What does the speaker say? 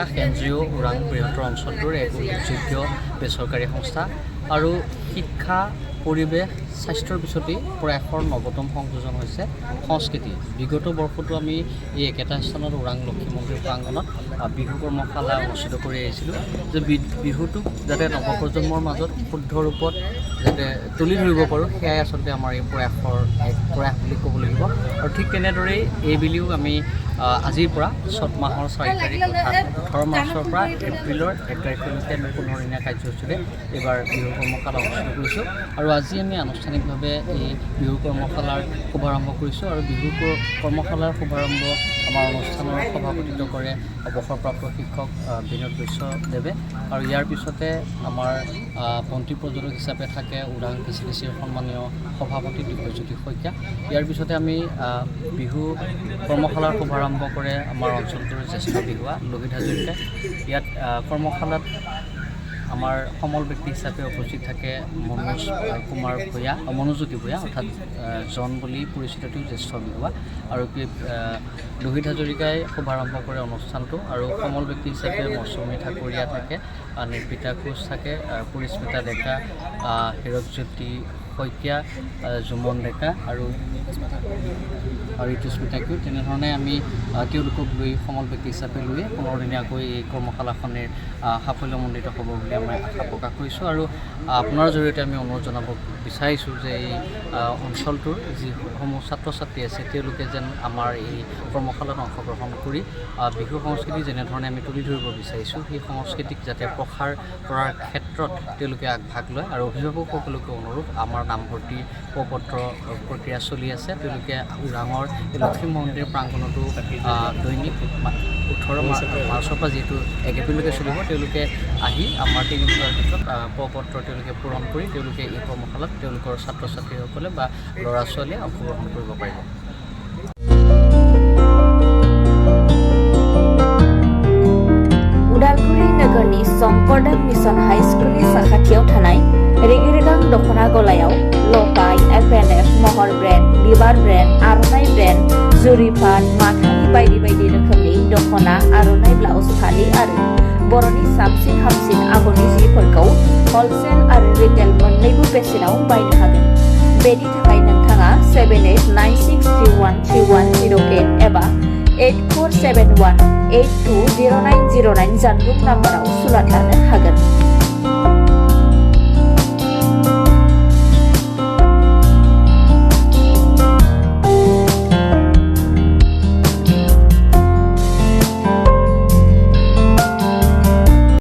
NGO Orang বৃহত্তৰ অঞ্চলটোৰ এক উল্লেখযোগ্য বেচৰকাৰী সংস্থা আৰু শিক্ষা পৰিৱেশ স্বাস্থ্যৰ পিছতেই প্ৰয়াসৰ নৱতম সংযোজন হৈছে সংস্কৃতি। বিগত বৰ্ষতো আমি এই একেটা স্থানত ওৰাং লক্ষী মন্দিৰ প্ৰাংগণত বিহু কৰ্মশালা অনুষ্ঠিত কৰি আহিছিলোঁ যে বিহুটোক যাতে নৱপ্ৰজন্মৰ মাজত শুদ্ধ ৰূপত যাতে তুলি ধৰিব পাৰোঁ, সেয়াই আচলতে আমাৰ এই প্ৰয়াসৰ এক প্ৰয়াস বুলি ক'ব লাগিব। আৰু ঠিক তেনেদৰেই এইবুলিও আমি আজিৰ পৰা চ'ত মাহৰ 4 তাৰিখ অৰ্থাৎ 18 মাৰ্চৰ পৰা এপ্ৰিলৰ 1 তাৰিখলৈকে আমি 15 দিনীয়া কাৰ্যসূচীৰে এইবাৰ বিহু কৰ্মশালা অনুষ্ঠিত কৰিছোঁ। আৰু আজি আমি আনুষ্ঠানিকভাৱে এই বিহু কৰ্মশালাৰ শুভাৰম্ভ কৰিছোঁ। আৰু বিহু কৰ্মশালাৰ শুভাৰম্ভ আমাৰ অনুষ্ঠানৰ সভাপতিত্ব কৰে অৱসৰপ্ৰাপ্ত শিক্ষক বিনোদ বৈশ্যদেৱে। আৰু ইয়াৰ পিছতে আমাৰ মন্ত্ৰী পৰ্যটক হিচাপে থাকে ওৰাং KCDCৰ সন্মানীয় সভাপতি দিব্যজ্যোতি শইকীয়া। ইয়াৰ পিছতে আমি বিহু কৰ্মশালাৰ শুভাৰম্ভ কৰে আমাৰ অঞ্চলটোৰ জ্যেষ্ঠ বিহুৱা লোহিত হাজৰিকাই। ইয়াত কৰ্মশালাত আমাৰ সমল ব্যক্তি হিচাপে উপস্থিত থাকে মনোজ্যোতি ভূঞা অৰ্থাৎ জন বুলি পৰিচিত জ্যেষ্ঠ বিহুৱা। আৰু লোহিত হাজৰিকাই শুভাৰম্ভ কৰে অনুষ্ঠানটো। আৰু সমল ব্যক্তি হিচাপে মৌচুমী ঠাকুৰীয়া থাকে, নিৰ্পিতা কোচ থাকে, পৰিস্মিতা ডেকা, হীৰকজ্যোতি শইকীয়া, জুমন ডেকা আৰু ঋতুস্মিতাকো তেনেধৰণে আমি তেওঁলোকক লৈ সমল ব্যক্তি হিচাপে লৈ 15 দিনীয়াকৈ এই কৰ্মশালাখনিৰ সাফল্যমণ্ডিত হ'ব বুলি আমি আশা প্ৰকাশ কৰিছোঁ। আৰু আপোনাৰ জৰিয়তে আমি অনুৰোধ জনাব বিচাৰিছোঁ যে এই অঞ্চলটোৰ যিসমূহ ছাত্ৰ ছাত্ৰী আছে তেওঁলোকে যেন আমাৰ এই কৰ্মশালাত অংশগ্ৰহণ কৰি বিহু সংস্কৃতি যেনেধৰণে আমি তুলি ধৰিব বিচাৰিছোঁ সেই সংস্কৃতিক যাতে প্ৰসাৰ কৰাৰ ক্ষেত্ৰত তেওঁলোকে আগভাগ লয়। আৰু অভিভাৱকসকলকো অনুৰোধ, আমাৰ নামভৰ্তি প্ৰপত্ৰ প্ৰক্ৰিয়া চলি আছে। তেওঁলোকে ওৰাঙৰ লক্ষী মন্দিৰ প্ৰাংগণতো দৈনিক 18 মাৰ্চৰ পৰা যিহেতু 1 এপ্ৰিললৈকে চলিব, তেওঁলোকে আহি আমাৰ 3 বছৰৰ ভিতৰত প্ৰপত্ৰ তেওঁলোকে পূৰণ কৰি তেওঁলোকে এই কৰ্মশালাত তেওঁলোকৰ ছাত্ৰ ছাত্ৰীসকলে বা ল'ৰা ছোৱালীয়ে অংশগ্ৰহণ কৰিব পাৰিব। उदालगुरि नोगोरनि शंकरदेव मिशन हाइस्कुलनि साखाथियाव थानाय रेगिरेगां दख'ना गलायाव लफाय, FNF, महर ब्रेन्ड, बिबार ब्रेन्ड, आर'नाइ ब्रेन्ड, जुरिफात, माथानि बायदि बायदि रोखोमनि दख'ना, आर'नाइ ब्लाउज, फालि आरो बर'नि साबसिन हामसिन आगरनि जिफोरखौ हलसेल आरो रिटेल मोन्नैबो बेसेनाव बायनो हागोन। बेनि थाखाय नोंथाङा 7896313108 एबा 8471820909 जानबुं नाम्बाराव सुलाद लानो हागोन।